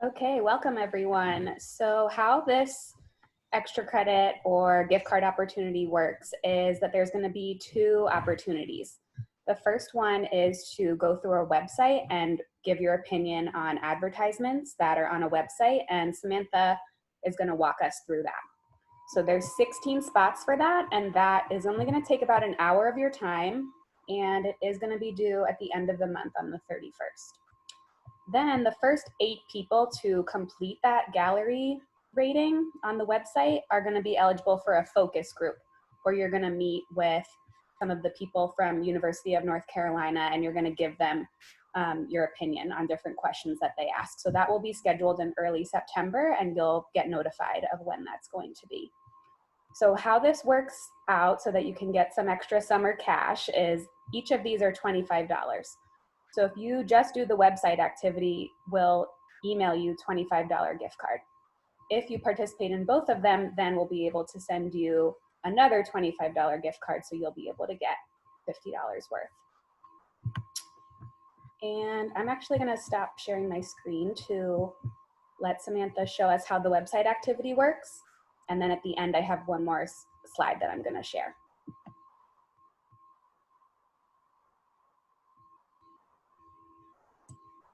Okay, welcome everyone. So how this extra credit or gift card opportunity works is that there's going to be two opportunities. The first one is to go through a website and give your opinion on advertisements that are on a website, and Samantha is going to walk us through that. So there's 16 spots for that, and that is only going to take about an hour of your time, and it is going to be due at the end of the month on the 31st. Then the first 8 people to complete that gallery rating on the website are going to be eligible for a focus group, where you're going to meet with some of the people from University of North Carolina, and you're going to give them your opinion on different questions that they ask. So that will be scheduled in early September, and you'll get notified of when that's going to be. So how this works out so that you can get some extra summer cash is each of these are $25. So if you just do the website activity, we'll email you $25 gift card. If you participate in both of them, then we'll be able to send you another $25 gift card, so you'll be able to get $50 worth. And I'm actually going to stop sharing my screen to let Samantha show us how the website activity works. And then at the end, I have one more slide that I'm going to share.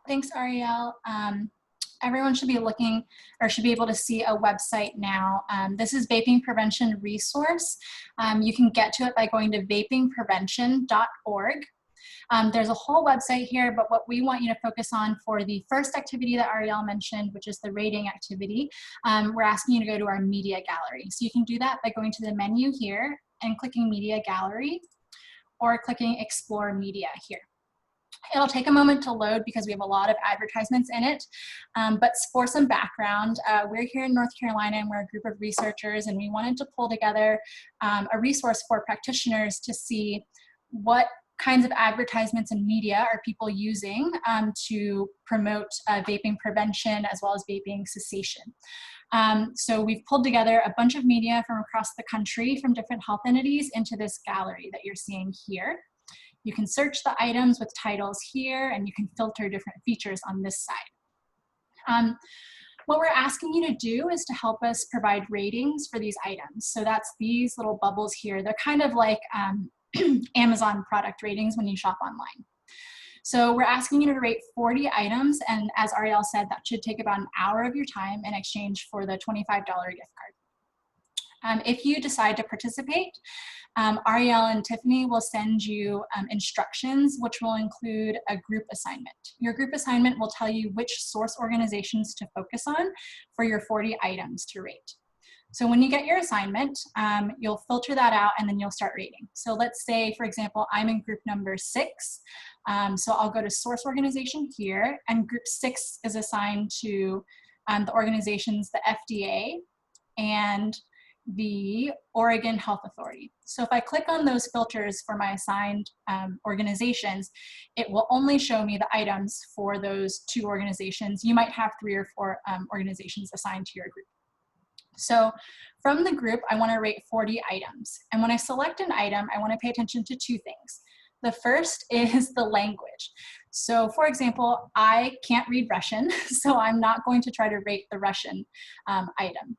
Thanks, Ariel. Everyone should be looking or should be able to see a website now. This is Vaping Prevention Resource. You can get to it by going to vapingprevention.org. There's a whole website here, but what we want you to focus on for the first activity that Ariel mentioned, which is the rating activity, we're asking you to go to our media gallery. So you can do that by going to the menu here and clicking Media Gallery, or clicking Explore Media here. It'll take a moment to load because we have a lot of advertisements in it, but for some background, we're here in North Carolina and we're a group of researchers, and we wanted to pull together a resource for practitioners to see what kinds of advertisements and media are people using to promote vaping prevention as well as vaping cessation. So we've pulled together a bunch of media from across the country from different health entities into this gallery that you're seeing here. You can search the items with titles here, and you can filter different features on this side. What we're asking you to do is to help us provide ratings for these items. So that's these little bubbles here. They're kind of like Amazon product ratings when you shop online. So we're asking you to rate 40 items, and as Ariel said, that should take about an hour of your time in exchange for the $25 gift card. If you decide to participate, Ariel and Tiffany will send you instructions, which will include a group assignment. Your group assignment will tell you which source organizations to focus on for your 40 items to rate. So when you get your assignment, you'll filter that out and then you'll start rating. So let's say, for example, I'm in group number 6. So I'll go to source organization here, and group 6 is assigned to the organizations, the FDA and the Oregon Health Authority. So if I click on those filters for my assigned organizations, it will only show me the items for those 2 organizations. You might have 3 or 4 organizations assigned to your group. So from the group, I want to rate 40 items. And when I select an item, I want to pay attention to 2 things. The first is the language. So for example, I can't read Russian, so I'm not going to try to rate the Russian item.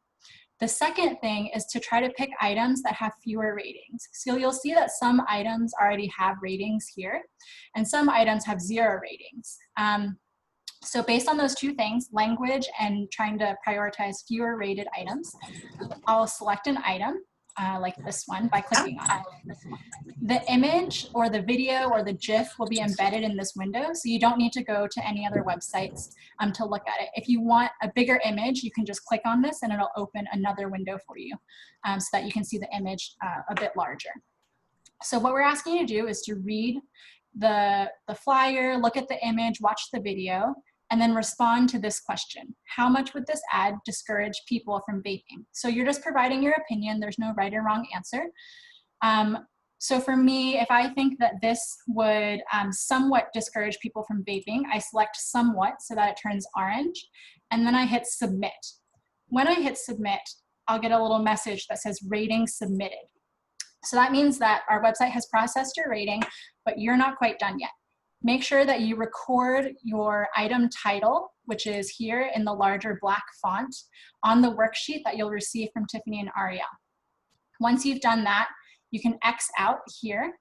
The second thing is to try to pick items that have fewer ratings. So you'll see that some items already have ratings here, and some items have 0 ratings. So based on those 2 things, language and trying to prioritize fewer rated items, I'll select an item like this one by clicking on it. The image or the video or the GIF will be embedded in this window, so you don't need to go to any other websites to look at it. If you want a bigger image, you can just click on this and it'll open another window for you so that you can see the image a bit larger. So what we're asking you to do is to read the flyer, look at the image, watch the video, and then respond to this question. How much would this ad discourage people from vaping? So you're just providing your opinion. There's no right or wrong answer. So for me, if I think that this would somewhat discourage people from vaping, I select somewhat so that it turns orange, and then I hit submit. When I hit submit, I'll get a little message that says rating submitted. So that means that our website has processed your rating, but you're not quite done yet. make sure that you record your item title, which is here in the larger black font, on the worksheet that you'll receive from Tiffany and Ariel. Once you've done that, you can X out here.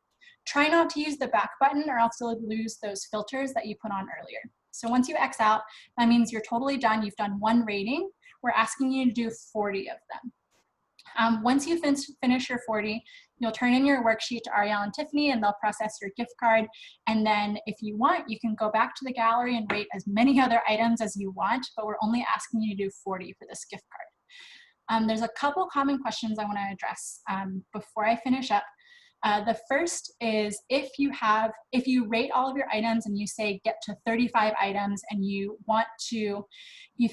Try not to use the back button or else you'll lose those filters that you put on earlier. So once you X out, that means you're totally done. You've done one rating. We're asking you to do 40 of them. Once you finish your 40, you'll turn in your worksheet to Ariel and Tiffany and they'll process your gift card. And then if you want, you can go back to the gallery and rate as many other items as you want, but we're only asking you to do 40 for this gift card. There's a couple common questions I want to address before I finish up. The first is if you rate all of your items and you say get to 35 items and you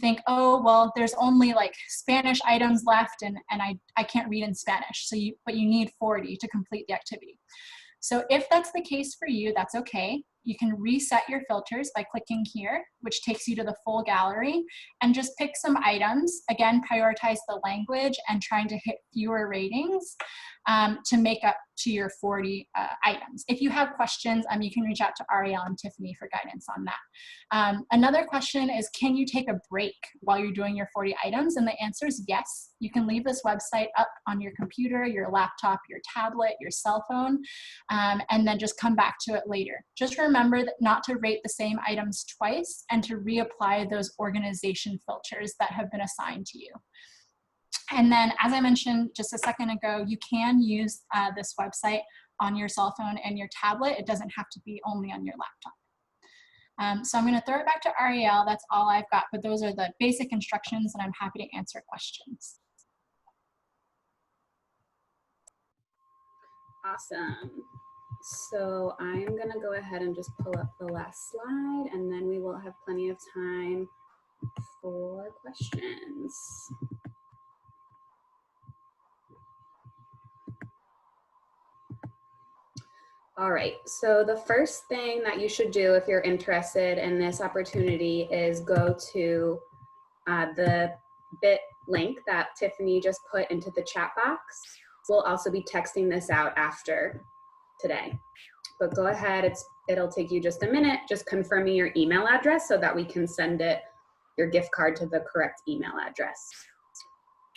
think, oh, well, there's only like Spanish items left and I can't read in Spanish. But you need 40 to complete the activity. So if that's the case for you, that's okay. You can reset your filters by clicking here, which takes you to the full gallery, and just pick some items. Again, prioritize the language and trying to hit fewer ratings to make up to your 40 items. If you have questions, you can reach out to Ariel and Tiffany for guidance on that. Another question is, can you take a break while you're doing your 40 items? And the answer is yes. You can leave this website up on your computer, your laptop, your tablet, your cell phone, and then just come back to it later. Just remember that not to rate the same items twice and to reapply those organization filters that have been assigned to you. And then, as I mentioned just a second ago, you can use this website on your cell phone and your tablet. It doesn't have to be only on your laptop. So I'm going to throw it back to Ariel. That's all I've got, but those are the basic instructions, and I'm happy to answer questions. Awesome. So I'm going to go ahead and just pull up the last slide, and then we will have plenty of time for questions. All right, so the first thing that you should do if you're interested in this opportunity is go to the bit link that Tiffany just put into the chat box. We'll also be texting this out after today. But go ahead, it'll take you just a minute, just confirming your email address so that we can send your gift card to the correct email address.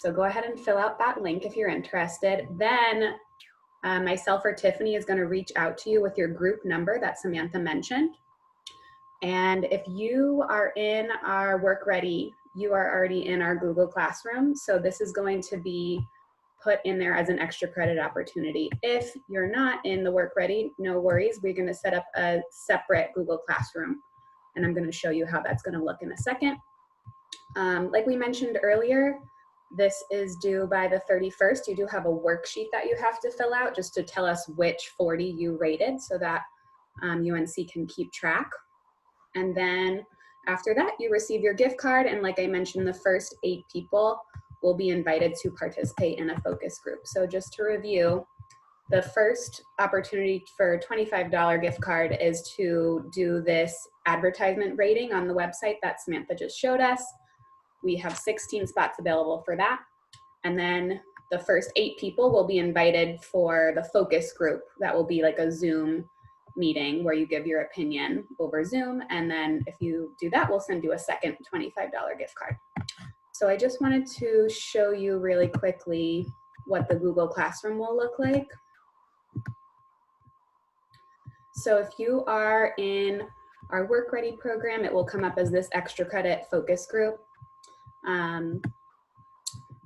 So go ahead and fill out that link if you're interested. Then myself or Tiffany is going to reach out to you with your group number that Samantha mentioned. And if you are in our Work Ready, you are already in our Google Classroom. So this is going to be put in there as an extra credit opportunity. If you're not in the Work Ready, no worries. We're going to set up a separate Google Classroom. And I'm going to show you how that's going to look in a second. Like we mentioned earlier, this is due by the 31st. You do have a worksheet that you have to fill out just to tell us which 40 you rated so that UNC can keep track. And then after that, you receive your gift card. And like I mentioned, the first 8 people will be invited to participate in a focus group. So just to review, the first opportunity for a $25 gift card is to do this advertisement rating on the website that Samantha just showed us. We have 16 spots available for that. And then the first 8 people will be invited for the focus group. That will be like a Zoom meeting where you give your opinion over Zoom. And then if you do that, we'll send you a second $25 gift card. So I just wanted to show you really quickly what the Google Classroom will look like. So if you are in our Work Ready program, it will come up as this extra credit focus group.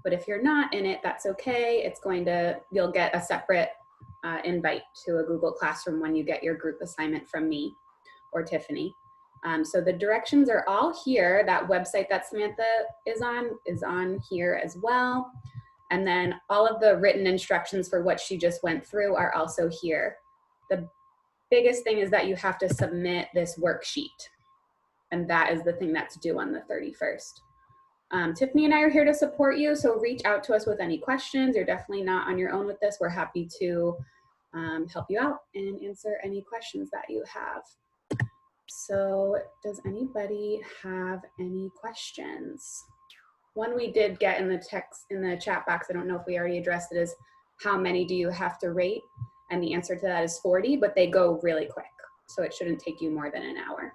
But if you're not in it, that's okay. You'll get a separate invite to a Google Classroom when you get your group assignment from me or Tiffany. So the directions are all here. That website that Samantha is on here as well. And then all of the written instructions for what she just went through are also here. The biggest thing is that you have to submit this worksheet. And that is the thing that's due on the 31st. Tiffany and I are here to support you, so reach out to us with any questions. You're definitely not on your own with this. We're happy to help you out and answer any questions that you have. So does anybody have any questions? One we did get in the chat box, I don't know if we already addressed it, is how many do you have to rate? And the answer to that is 40, but they go really quick. so it shouldn't take you more than an hour.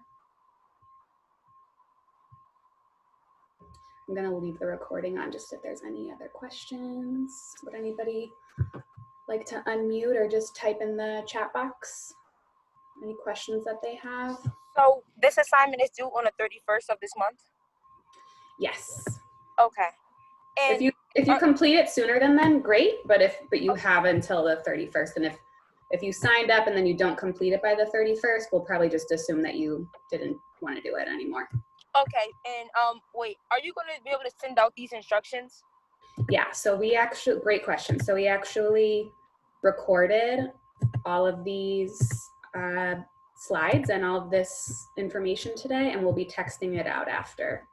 I'm gonna leave the recording on just if there's any other questions. Would anybody like to unmute or just type in the chat box any questions that they have? So this assignment is due on the 31st of this month? Yes. Okay. And if you complete it sooner than then, great, but you have until the 31st, and if you signed up and then you don't complete it by the 31st, we'll probably just assume that you didn't want to do it anymore. Okay, and wait, are you going to be able to send out these instructions? Yeah, so great question. So we actually recorded all of these slides and all of this information today, and we'll be texting it out after.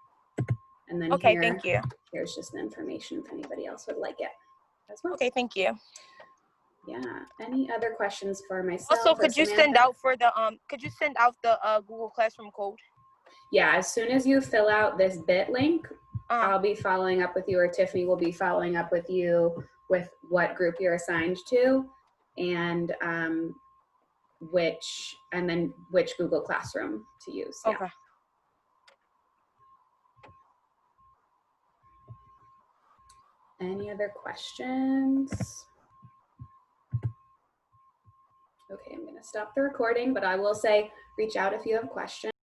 And then okay, thank you. Here's just the information if anybody else would like it as well. Okay, thank you. Yeah. Any other questions for myself? Also, could you send out the Google Classroom code? Yeah, as soon as you fill out this bit link, I'll be following up with you, or Tiffany will be following up with you with what group you're assigned to, and which Google Classroom to use. Yeah. Okay. Any other questions? Okay, I'm going to stop the recording, but I will say reach out if you have questions.